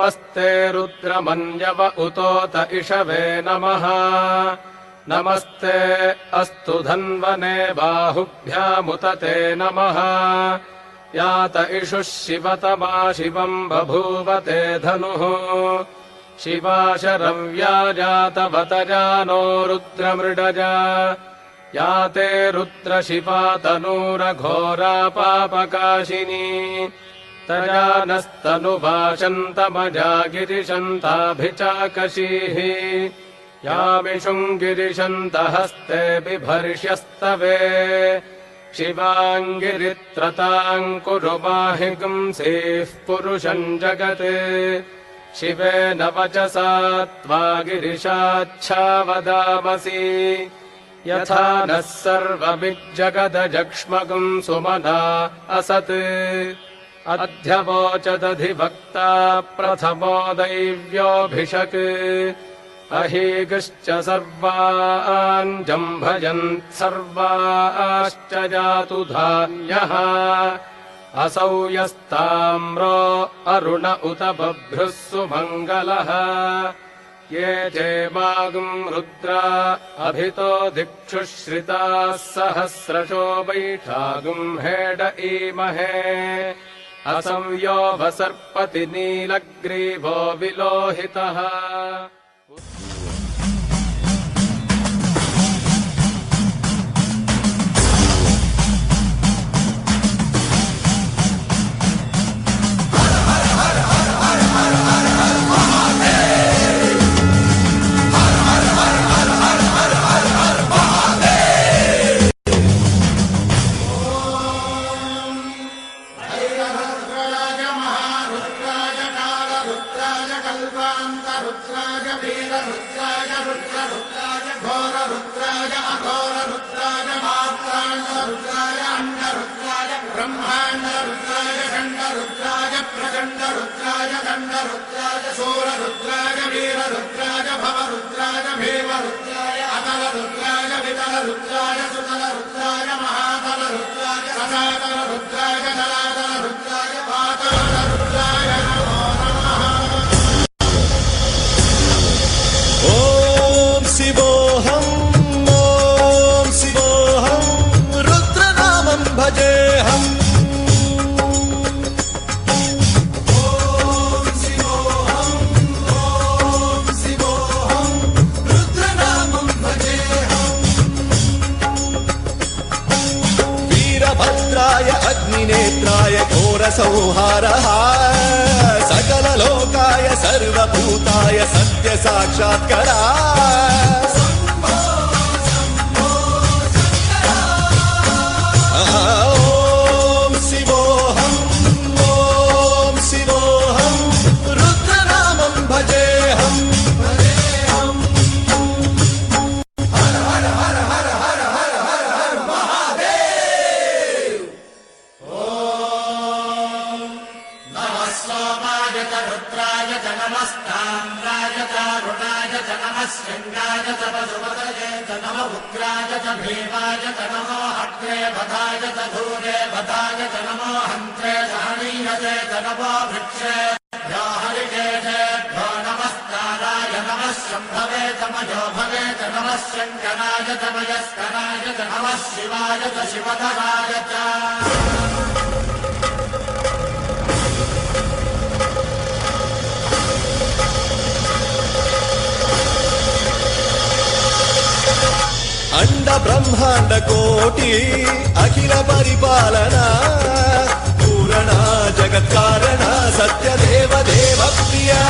नमस्ते रुद्रमन्यव उतोत इषवे नमः नमस्ते अस्तु धन्वने बाहुभ्यामुत ते नमः यात इषुः शिवतमा शिवम् बभूवते धनुः शिवा शरव्या जातवतजानो रुद्रमृडजा याते रुद्रशिवा तनूरघोरा पापकाशिनी तजानस्तनुभाषन्तमजा गिरिशन्ताभिचाकशीः यामिषुम् गिरिशन्तहस्ते बिभर्ष्यस्तवे शिवाङ्गिरित्रताम् कुरु माहिगुंसीः पुरुषम् जगत् शिवेन वचसा त्वा गिरिशाच्छावदामसि यथा नः सर्वमिज्जगदजक्ष्मगुम् सुमना असत् अध्यवोचदधिवक्ता प्रथमो दैव्योऽभिषक् अहीगश्च सर्वान् जम्भयन् सर्वाश्च जातु धान्यः असौ यस्ताम्रो अरुण उत बभ्रुः सुमङ्गलः ये चेमागुम् रुद्रा अभितो दिक्षुश्रिताः सहस्रशो वैठागुम् हेड ईमहे असंयो वसर्पति नीलग्रीवो विलोहितः संहारः सकललोकाय सर्वभूताय सत्य साक्षात्करा ॐ शिवोऽहम् ॐ शिवोऽहम् रुद्रनामं भजेऽहम् हर हर हर हर हर हर हर हर महादेव रुद्राय च नमस्ताम्राय च रुणाय च नमः शृङ्गाय च पशुपतये च नमः उग्राय च भीमाय च नमो हत्रे वधाय च धूरे वधाय च नमो हन्त्रे सहनीयते च नमो वृक्षेभ्यो हरिकेशेभ्यो नमस्काराय नमः शम्भवे च मयोभवे च नमः शङ्कराय च मयस्कराय च नमः शिवाय च शिवधराय च अंड ब्रह्मांड कोटि अखिल परिपालना पूरणा जगत्कारणा सत्य देव देव प्रिया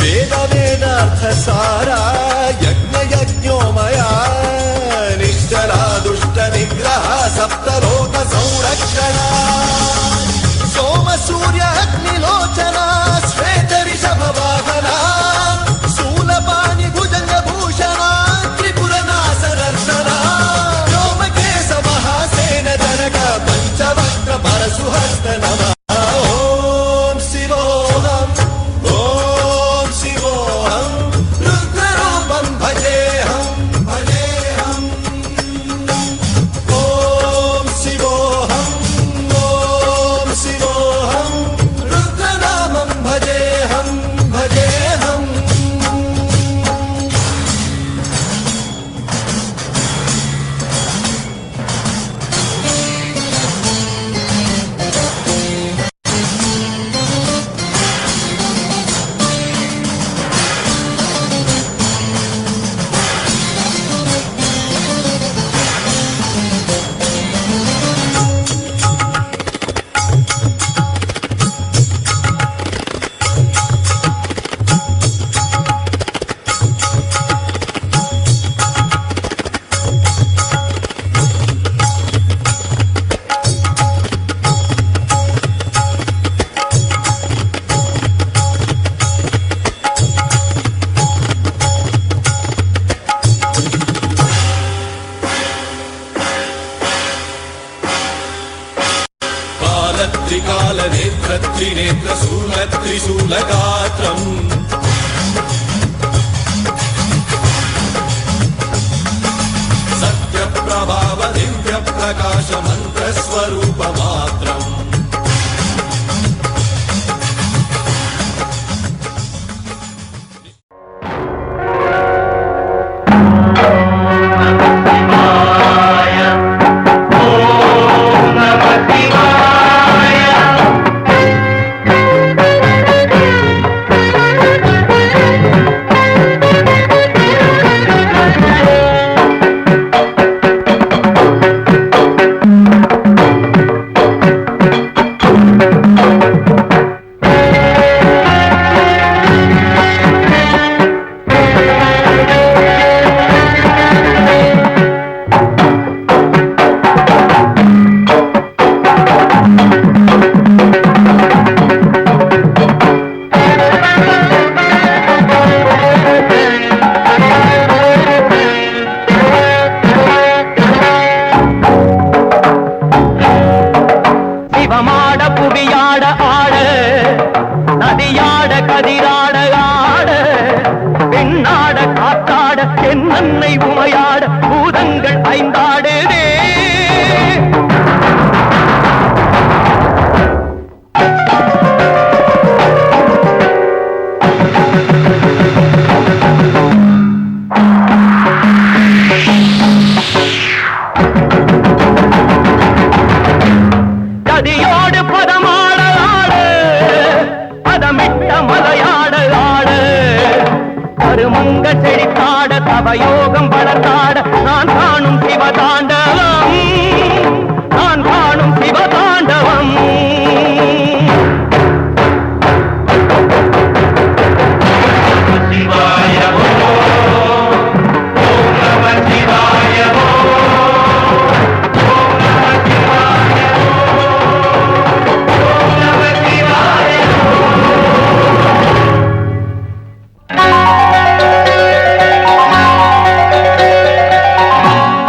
वेद वेदार्थ सारा यज्ञ यज्ञोमया निश्चला दुष्ट निग्रह सप्तलोक संरक्षणा सोम सूर्य अग्निलोचना श्वेत ऋषभ वाहना शूलपाणि भुजंग भूषणा पंचवक्त्र परशुहस्त नमः ॐ शिवोऽहम् रुद्ररूपं भज प्रकाश मन्त्रस्वरूप मात्रम् அவயோகம் வளர்ந்தாட நான் காணும் சிவதாண்டவம், நான் காணும் சிவதாண்டவம்.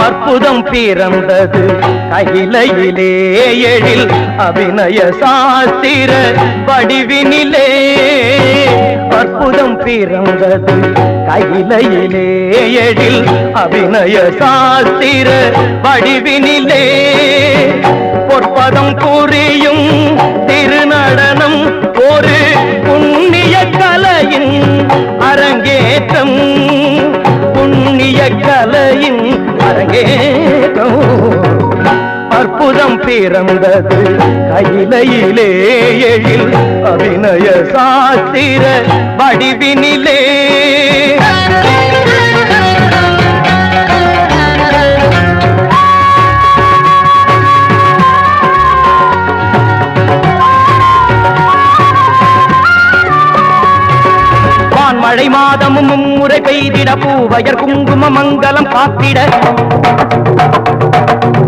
அற்புதம் பிறந்தது கையிலையிலே எழில் அபிநய சாஸ்திர வடிவினிலே. அற்புதம் பிறந்தது கையிலையிலே எழில் அபிநய சாஸ்திர வடிவினிலே. பொற்பதம் புரியும் திருநடனம் ஒரு புண்ணிய கலையின் அரங்கேற்றம், புண்ணிய கலையின் அரங்கேற்றம். அற்புதம் பிறந்தது கையிலையிலே எழில் அபிநய சாஸ்திர வடிவினிலே. மழை மாதமும் மும்முறை பெய்திட பூவயர் குங்கும மங்கலம் காத்திட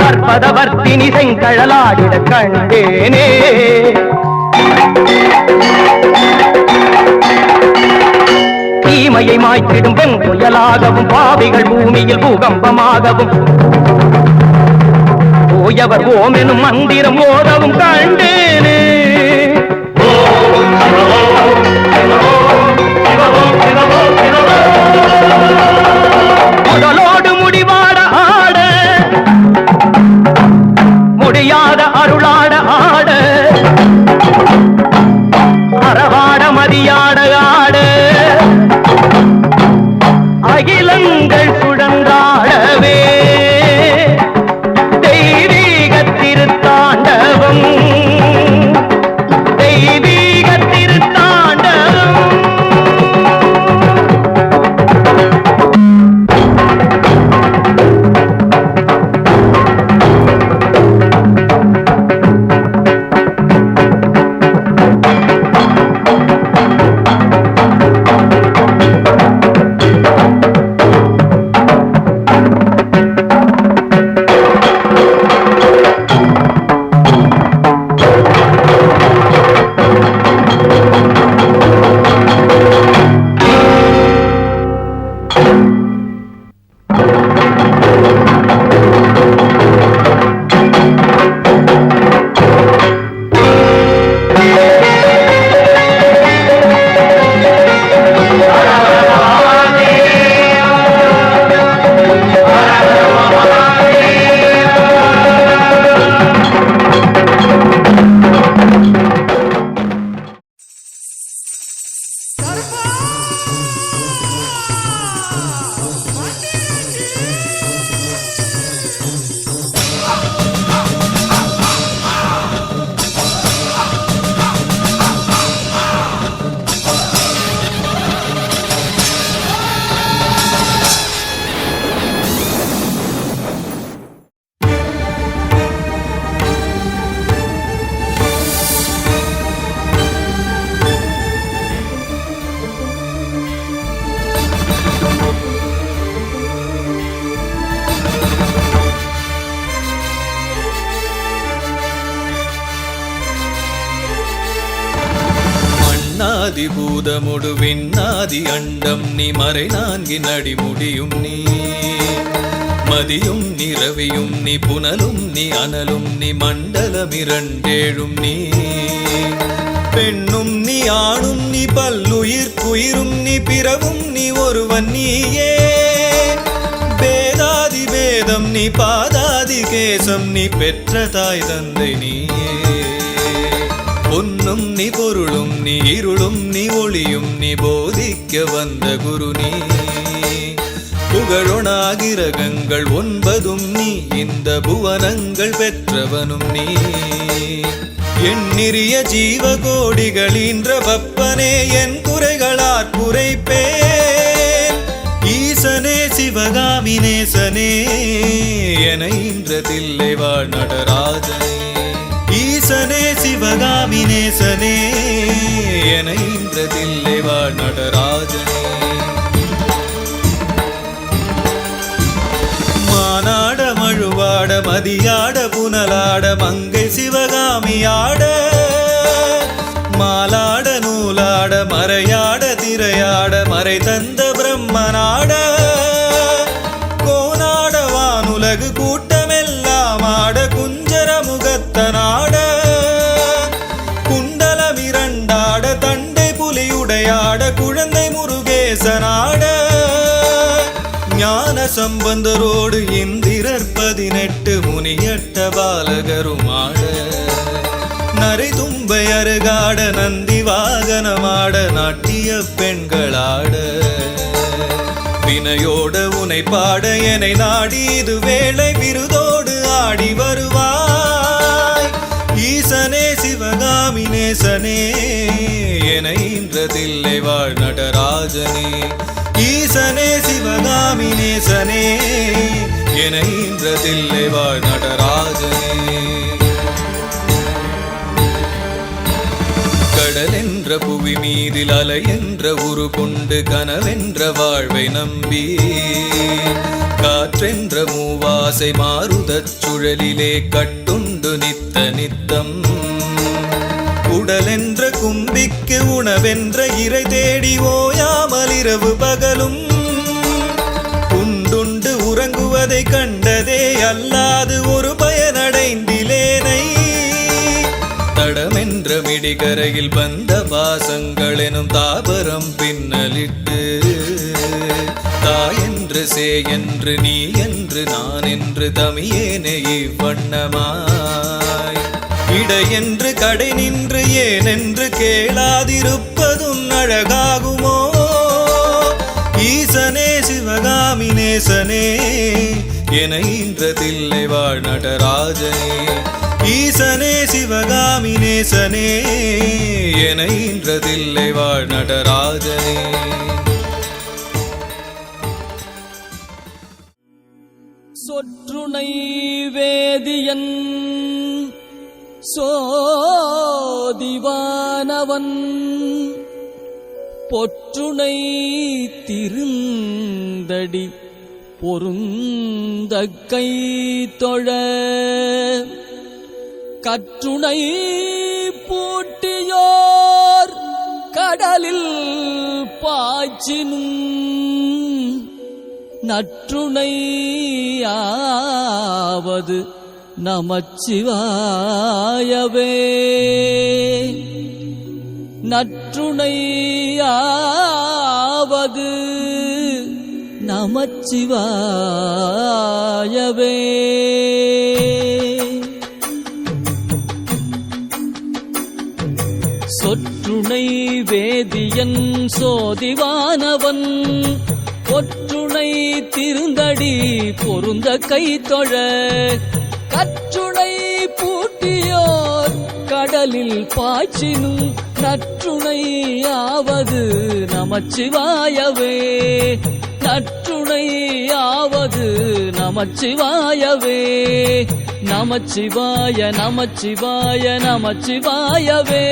கற்பதவர்த்தினி செங்கழலாடிட கண்டேனே. தீமையை மாய்த்திடும் பெண் புயலாகவும் பாவிகள் பூமியில் பூகம்பமாகவும் போயவர் ஓம் எனும் மந்திரம் ஓதவும் கண்டேனே. முதலோடு முடிவாட ஆட முடியாத அருளாட ஆட அறவாட மதியாட ஆட அகிலங்கள் சுழன்றாடவே தெய்வீக திருத்தாண்டவம், தெய்வீக திருத்தாண்டவம். ஆதிபூதமுடு விண்ணாதி அண்டம் நீ மறை நான்கின் அடிமுடியும் நீ மதியும் நீ ரவியும் நீ புனலும் நீ அனலும் நீ மண்டலம் இரண்டேழும் நீ பெண்ணும் நீ ஆணும் நீ பல்லுயிர்க்குயிரும் நீ பிறவும் நீ ஒருவன் நீயே பேதாதி பேதம் நீ பாதாதி கேசம் நீ பெற்ற தாய் தந்தை நீயே பொன்னும் நீ பொருளும் நீ இருளும் நீ ஒளியும் நீ போதிக்க வந்த குரு நீ புகழொணாகிரகங்கள் 9 நீ இந்த புவனங்கள் பெற்றவனும் நீ எண்ணிறிய ஜீவகோடிகளீன்ற பப்பனே என் குறைகளாற் குறைப்பேன் ஈசனே சிவகாமி நேசனே என இன்றதில்லை வாழ் நடராஜனே ஈசனே சிவகாமி நேசனே என இன்றதில்லை வாழ் நடராஜனே மானாட மழுவாட மதியாட புனலாட மங்கை சிவகாமியாட மாலாட நூலாட மறையாட திரையாட மறை தந்த பிரம்மனாட கோனாட வானுலகு கூட்டமெல்லாம் ஆட குஞ்சர முகத்தனாட குண்டலம் இரண்டாட தண்டை புலியுடையாட குழந்தை முருகேசனாட ஞான சம்பந்தரோடு இந்திரர் 18 முனியட்ட பாலகருமாட நரை தும்பை அருகாட நந்தி வாகனமாட நாட்டிய பெண்களாட வினையோட உனை பாட என்னை நாடி இது வேளை விருதோடு ஆடி வருவாய் ஈசனே சிவகாமி நேசனே என இன்றதில்லை வாழ் நடராஜனே ஈசனே சிவகாமி நேசனே என இன்றதில்லை வாழ் நடராஜனே கடலென்ற புவி மீதில் அலை என்ற உரு கொண்டு கனவென்ற வாழ்வை நம்பி காற்றென்ற மூவாசை மாறுதச் சுழலிலே கட்டுண்டு நித்த நித்தம் உடலென்ற கும்பிக்கு உணவென்ற இறை தேடி ஓயாமல் இரவு பகலும் உண்டுண்டு உறங்குவதை கண்டதே அல்லாது ஒரு பயனடைந்திலேனை தடமென்ற மிடிகரையில் வந்த பாசங்கள் எனும் தாபரம் பின்னலிட்டு தாயென்று சேயென்று நீ என்று நான் என்று தமியேனே இவ்வண்ணமாய் இடையென்று கடை நின்று ஏனென்று கேளாதிருப்பதும் அழகாகுமோ ஈசனே சிவகாமி நேசனே என இன்றதில்லை வாழ் நடராஜனே ஈசனே சிவகாமி நேசனே என இன்றதில்லை வாழ் நடராஜனே சொற்றுணை வேதியன் சோதிவானவன் பொற்றுணை திருந்தடி பொருந்த கை தொழ கற்றுணை பூட்டியோர் கடலில் பாய்ச்சினும் நற்றுணையாவது நமச்சிவாயவே நற்றுணையாவது நமச்சிவாயவே சொற்றுணை வேதியன் சோதிவானவன் பொற்றுணை திருந்தடி பொருந்த கை தொழ கற்றுணை பூட்டியோர் கடலில் பாய்ச்சினும் நற்றுணையாவது நமச்சிவாயவே நற்றுணையாவது நமச்சிவாயவே நமச்சிவாய நமச்சிவாய நமச்சிவாயவே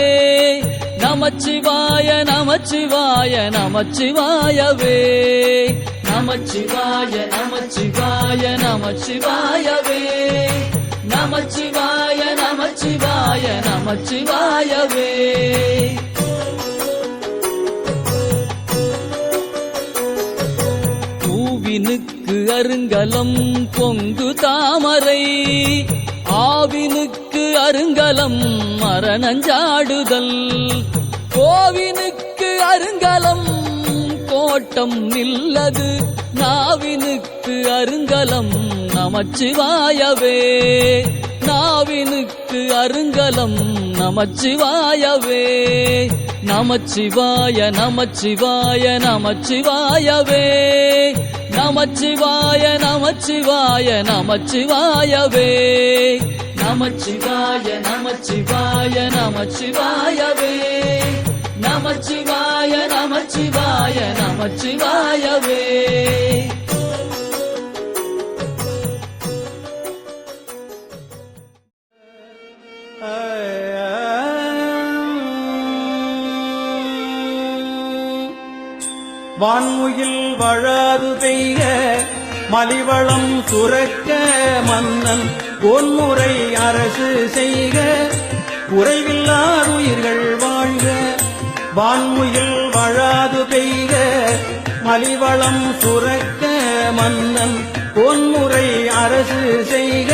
நமச்சிவாய நமச்சிவாய நமச்சிவாயவே நமச்சிவாய நமச்சிவாய நமச்சிவாயவே நமச்சிவாய நமச்சிவாய நமச்சிவாயவே பூவினுக்கு அருங்கலம் பொங்கு தாமரை ஆவினுக்கு அருங்கலம் மரணஞ்சாடுதல் கோவினுக்கு அருங்கலம் கோட்டம் நில்லது நாவினுக்கு அருங்கலம் நமச்சிவாயவே நாவினுக்கு அருங்கலம் நமச்சிவாயவே நமச்சிவாய நமச்சிவாய நமச்சிவாயவே நமச்சிவாய நமச்சிவாய நமச்சிவாயவே நமச்சிவாய நமச்சிவாய நமச்சிவாயவே நமச்சிவாய நமச்சிவாய நமச்சிவாயவே வான்முகில் வழாது பெய்க மலிவளம் சுரக்க மன்னன் பொன்முறை அரசு செய்க குறைவில்லாதுயிர்கள் வாழ்க வான்முகில் வழாது பெய்க மலிவளம் சுரக்க மன்னன் பொன்முறை அரசு செய்க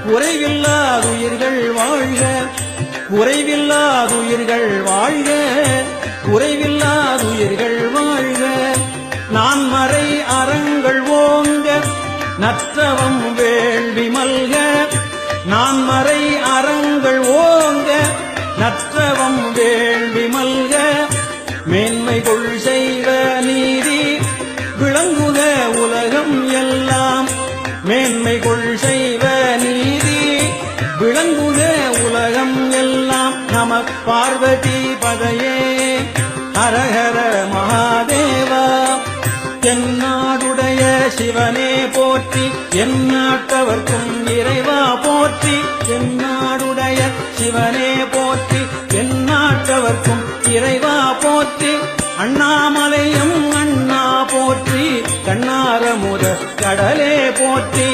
குறைவில்லாதுயிர்கள் வாழ்க குறைவில்லாதுயிர்கள் வாழ்க குறைவில்லாதுயிர்கள் வாழ்க நான்மறை அறங்கள் ஓங்க நற்றவம் வேள்வி மல்க நான்மறை அறங்கள் ஓங்க நற்றவம் வேள்வி மல்க மேன்மைகொள் செய்வ நீதி விளங்குக உலகம் எல்லாம் மேன்மைகொள் செய்வ நீதி விளங்குக உலகம் எல்லாம் நம பார்வதி பதையே ஹரஹர மகாதேவா எந்நாடுடைய சிவனே போற்றி எந்நாட்டவர்க்கும் இறைவா போற்றி எந்நாடுடைய சிவனே போற்றி எந்நாட்டவர்க்கும் இறைவா போற்றி அண்ணாமலையும் அண்ணா போற்றி கண்ணாரமுத கடலே போற்றி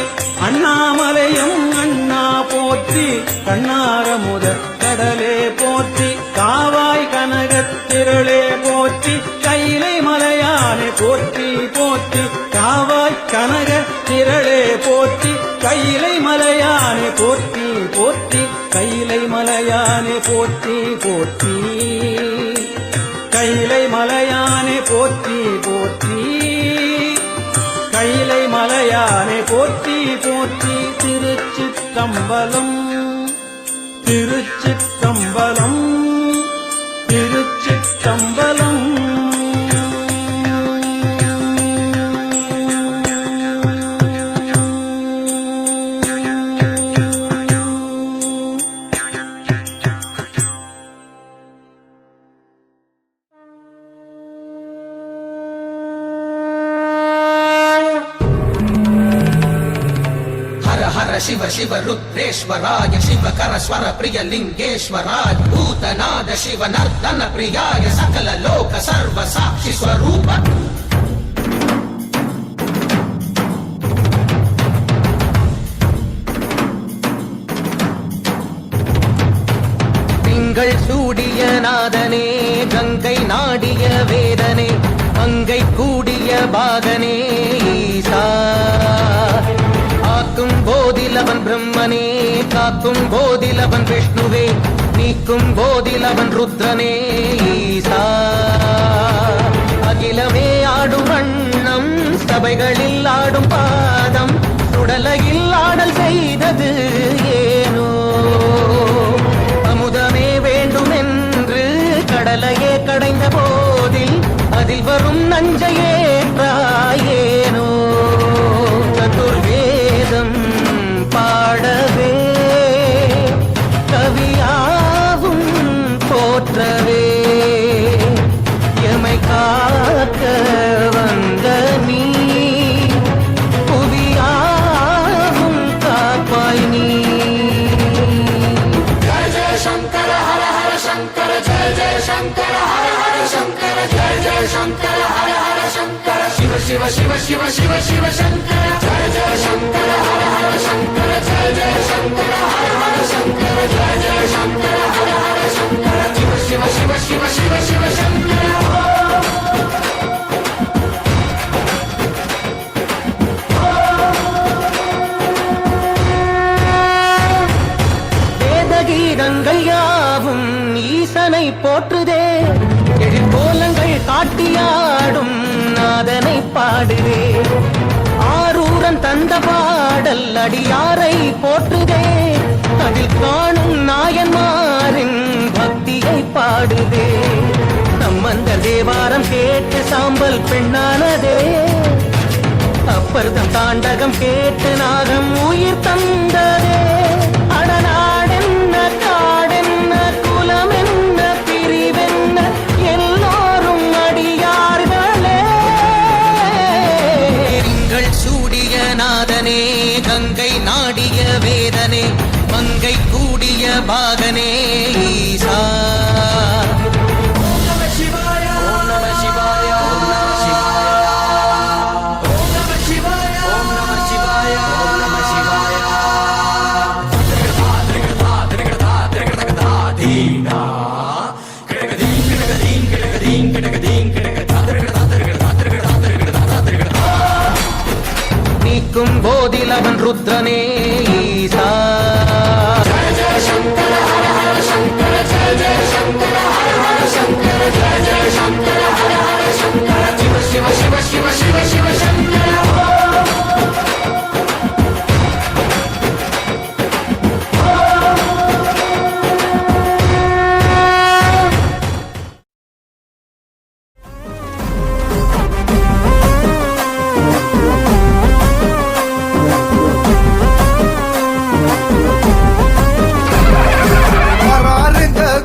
அண்ணாமலையும் அண்ணா போற்றி கண்ணாரமுத கடலே போற்றி காவாய் கனகத்திரளே போற்றி கைலை மலையானே போற்றி போற்றி காவாய் கனகத்திரளே போற்றி கைலை மலையானே போற்றி போற்றி கைலை மலையானே போற்றி போற்றி கைலை மலையானே போற்றி போற்றி கைலை மலையானே போற்றி போற்றி திருச்சிற்றம்பலம் திருச்சிற்றம்பலம் திருச்சிற்றம்பலம் शिव शिव रुद्रेश्वराय शिवकर स्वर प्रिय लिंगेश्वराय भूतनाद शिव नर्तन प्रियाय सकल लोक सर्व साक्षि स्वरूप திங்கள் சூடிய நாதனே கங்கை நாடிய வேதனே அங்கை கூடிய பாகனே ஈசா ஆக்கும் போதிலவன் பிரம்மனே காக்கும் போதிலவன் விஷ்ணுவே நீக்கும் போதிலவன் ருத்ரனே ஈசா அகிலமே ஆடும் வண்ணம் சபைகளில் ஆடும் பாதம் சுடலையில் ஆடல் செய்தது ஏனோ அமுதமே வேண்டுமென்று கடலையே கடைந்த போதில் அதில் வரும் நஞ்சையேற்றாயேனோ சதுர்வேதம் பாடவே கவியாவும் போற்றவே எமை காக்க வந்த நீ புவியாவும் காப்பாய் நீ जय जय शंकर हर हर शंकर जय जय शंकर हर हर शंकर जय जय शंकर हर हर शंकर शिव शिव शिव शिव शिव शिव शंकर जय जय शंकर हर हर शंकर जय जय शंकर हर हर शंकर जय जय शंकर हर हर शंकर शिव शिव शिव शिव शिव शिव शंकर வேதங்கள் யாவும் ஈசனை போற்றுதே எழிற்கோலங்கள் காட்டியாடும் நாதனை பாடுதே ஆரூரன் தந்த பாடல் அடியாரை போற்றுதே அதில் காணும் நாயன்மாரின் பக்தியை பாடுதே சம்பந்த தேவாரம் கேட்டு சாம்பல் பெண்ணானதே அப்பர்தம் தாண்டகம் கேட்டு நாகம் உயிர் தந்ததே அடநாடென்ன காடென்ன குலம் என்ன பிரிவென்ன எல்லோரும் அடியார்களே திங்கள் சூடிய நாதனே கங்கை நாடிய வேதனே மங்கை கூடிய பாகனே ஈசா நீக்கும் போதில் அவன் ருத்ரனே ஈசா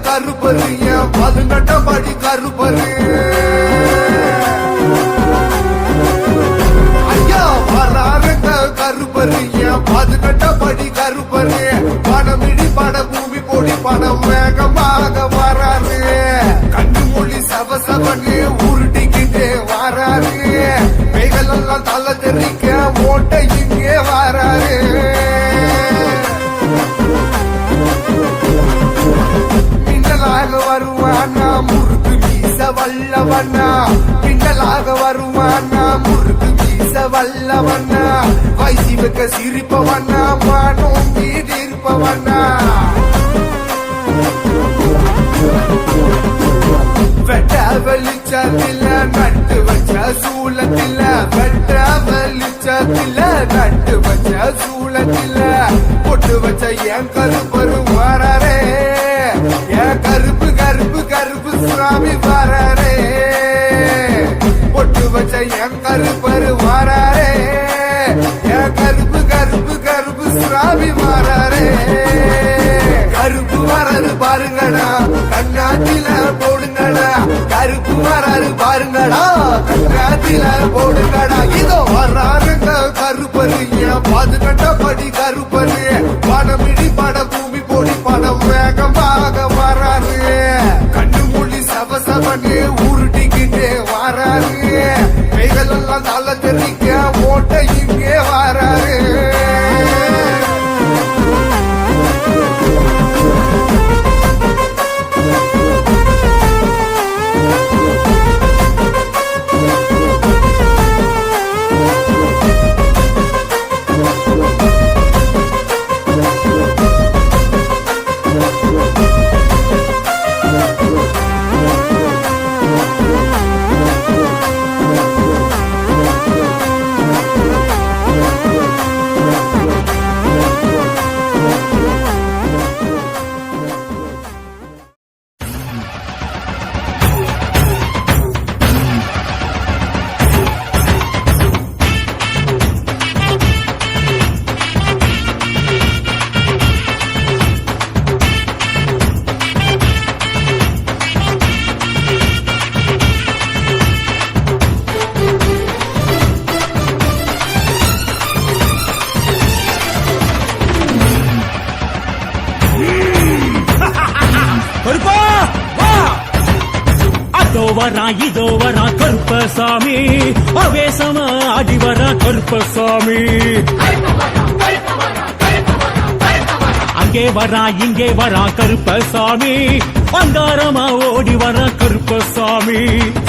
கருப்பரு என் பதினெட்டபடி கருப்பரு ஐயா வராருங்க கருப்பரு என் பதினெட்டபடி கருப்பரு பணமிடி பட பூமி பொடி பணம் வேகமாக வராரு கண்ணு மொழி சவசவன்னு உருட்டிக்கிட்டே வராரு மேகலெல்லாம் தலை தெரிக்க ஓட்ட இங்கே வராரு வருவானா முறுக்கு மீச வல்லவண்ணா பின்னலாக வருவானா முறுக்கு மீச வல்லவண்ணா வயசி வைக்க சிரிப்பவண்ணா மானோம் வீடு இருப்பவண்ணா வெட்ட வெளிச்சத்தில நட்டு வச்ச சூளத்தில வெட்ட வெளிச்சத்தில நட்டு வச்ச சூளத்தில பொட்டு வச்ச என் கருப்பரு வராரே என் கருப்பு கருப்பு கருப்பு சுவாமி வராரே பொட்டு வச்ச என் கருப்பரு வராரே என் கருப்பு கருப்பு கருப்பு சுவாமி வராரே கருப்பு வராரு பாருங்கடா கண்ணாத்தில போடுங்கடா கருப்பு வராரு பாருங்கடா கண்ணாத்தில போடுங்கடா இதோ வராருங்க கருப்பரு என் பதினெட்டபடி கருப்பரு பணமிடி பட பூமி பொடி பணம் வேகமாக வராரு கண்ணு மொழி சவசவன்னு உருட்டிக்கிட்டே வராரு கைகளெல்லாம் தலை தெரிக்க ஓட்ட இங்கே வராரு வரா இதோ வரா கருப்பசாமி அவேசமா ஆடி வரா கருப்பசாமி அங்கே இங்கே வரா கருப்பசாமி அங்காரமா ஓடி வரா கருப்பசாமி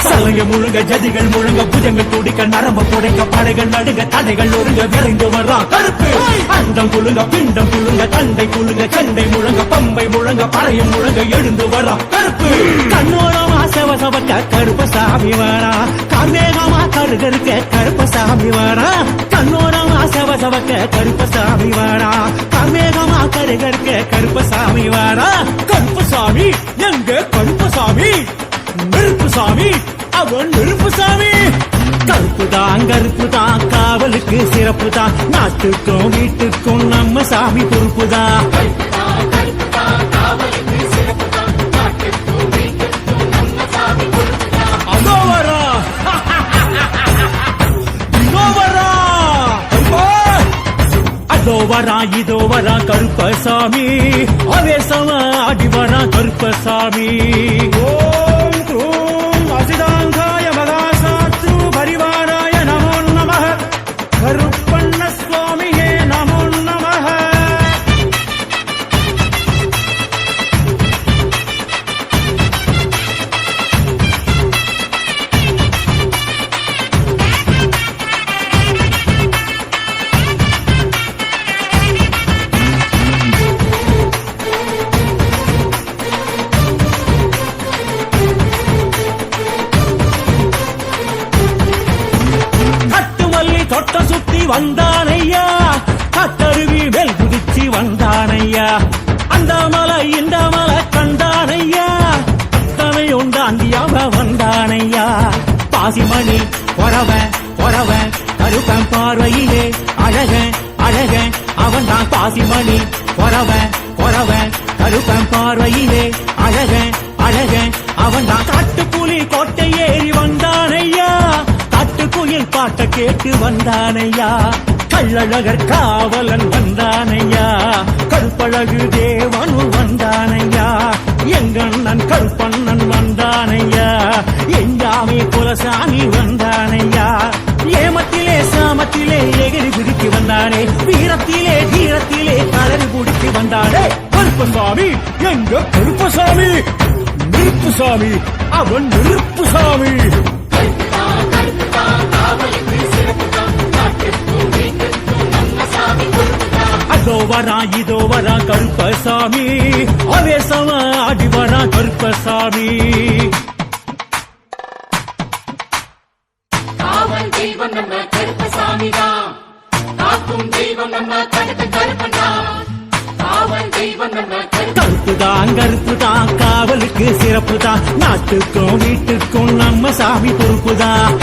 சலங்க முழுங்க ஜதிகள் முழுங்க புஜங்கள் துடிக்க நரம்ப புடைக்க படைகள் நடுங்க தடைகள் ஒருங்க விரைந்து வரா கருப்பு அண்டம் குழுங்க பிண்டம் குழுங்க தண்டை குழுங்க சண்டை முழங்க பம்பை முழங்க பறையும் முழங்க எழுந்து வரா கருப்பு கண்ணோரமா செவசவக்க கருப்பசாமி வரா கார்மேகமா கருகருக்க கருப்பசாமி வரா கண்ணோரமா செவசவக்க கருப்பசாமி வரா கார்மேகமா கருகருக்க கருப்பசாமி வரா கருப்பசாமி எங்க கருப்பசாமி நெருப்புசாமி அவன் நெருப்புசாமி கருப்புதான் காவலுக்கு சிறப்புதான் நாட்டுக்கும் வீட்டுக்கும் நம்ம சாமி பொறுப்புதான் அதோ வரா இதோ வரா கருப்பசாமி அவேசமா ஆடி வரா கருப்பசாமி ஓம் க்ரூம் அசிதாங்காய மகாசாத்ரு பரிவாராய நமோ நமः கருப்பண்ண சுவாமியே நமோ நமः தொட்ட சுத்தி வந்தானையா கட்டருவி மேல் குதிச்சு வந்தானையா அந்த மலை இந்த மலை கண்டானையா அத்தனை உண்டாந்தியாவ வந்தானையா பாசிமணி பொறவ கருப்பன் பார்வையிலே அழக அவன் தான் பாசிமணி பொறவ கருப்பன் பார்வையிலே அழக அவன் தான் காட்டுப்புலி கோட்டை ஏறி வந்தானையா காட்டுக்குயில் பாட்ட கேட்டு வந்தானையா கள்ளழகர் காவலன் வந்தானையா கருப்பழகு தேவனு வந்தானையா எங்கண்ணன் கருப்பண்ணன் வந்தானையா எஞ்சாமி குலசாமி வந்தானையா ஏமத்திலே சாமத்திலே எகிரி குதிக்கு வந்தானே வீரத்திலே தீரத்திலே கலரி குடிக்கு வந்தானே கருப்பசாமி எங்க கருப்பசாமி நெருப்புசாமி அவன் நெருப்புசாமி இதோ வரா கருப்பசாமி அவேசமா ஆடி வரா கருப்பசாமி காவல் தெய்வம் நம்ம கருப்பசாமி தான் காக்கும் தெய்வம் நம்ம கருப்பன் தான் காவல் தெய்வம் நம்ம கருப்புதான் காவலுக்கு சிறப்புதான் நாட்டுக்கும் வீட்டுக்கும் நம்ம சாமி பொறுப்புதான்